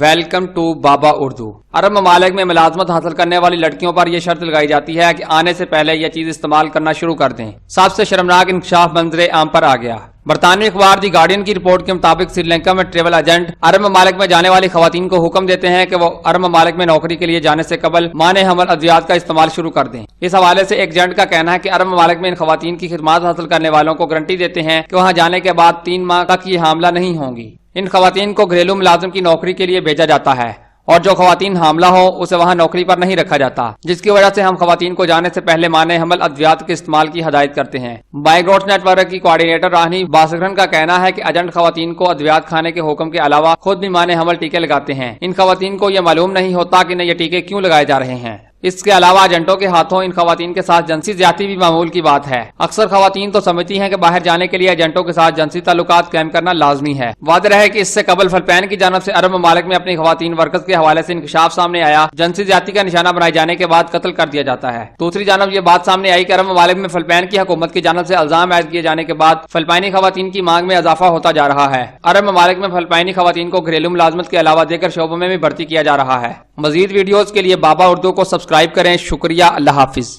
Welcome to बाबा उर्दू। अरब ममालिक में मुलाजमत हासिल करने वाली लड़कियों पर यह शर्त लगाई जाती है कि आने से पहले यह चीज इस्तेमाल करना शुरू कर दें। सबसे शर्मनाक इंकशाफ मंजरे आम पर आ गया। बरतानवी अखबार दी गार्डियन की रिपोर्ट के मुताबिक श्रीलंका में ट्रेवल एजेंट अरब ममालिक में जाने वाली खवातीन को हुक्म देते हैं कि वो अरब ममालिक में नौकरी के लिए जाने से कबल माने हमल अद्वियात का इस्तेमाल शुरू कर दें। इस हवाले से एक एजेंट का कहना है कि अरब ममालिक में इन खवातीन की खिदमत हासिल करने वालों को गारंटी देते हैं कि वहां जाने के बाद 3 माह तक ये हामला नहीं होंगी। इन खवातीन को घरेलू मुलाजिम की नौकरी के लिए भेजा जाता है और जो खवातीन हामला हो उसे वहां नौकरी पर नहीं रखा जाता, जिसकी वजह से हम खवातीन को जाने से पहले माने हमल अद्वियात के इस्तेमाल की हदायत करते हैं। माइग्रेट्स नेटवर्क की कोऑर्डिनेटर राहनी बासगरन का कहना है कि एजेंट खवातीन को अद्वियात खाने के हुक्म के अलावा खुद भी माने हमल टीके लगाते हैं। इन खवातीन को यह मालूम नहीं होता कि ये टीके क्यों लगाए जा रहे हैं। इसके अलावा एजेंटों के हाथों इन खवातीन के साथ जिनसी ज्यादती भी मामूल की बात है। अक्सर खवातीन तो समझती हैं कि बाहर जाने के लिए एजेंटों के साथ जिनसी ताल्लुकात कायम करना लाजमी है। वाज़ेह है कि इससे कबल फिलिपाइन की जानब से अरब ममालिक में अपनी खवातीन वर्कर्स के हवाले से इंकशाफ सामने आया। जिनसी ज्यादती का निशाना बनाए जाने के बाद कत्ल कर दिया जाता है। दूसरी जानब यह बात सामने आई कि अरब ममालिक में फिलिपाइन की हुकूमत की जानब से इल्जाम आयद किए जाने के बाद फिलिपाइनी खवातीन की मांग में इजाफा होता जा रहा है। अरब ममालिक में फिलिपाइनी खवातीन को घरेलू मुलाजमत के अलावा दीगर शोबों में भी भर्ती किया जा रहा है। मजीद वीडियोज के लिए बाबा उर्दू को सब्सक्राइब करें। शुक्रिया। अल्लाह हाफिज।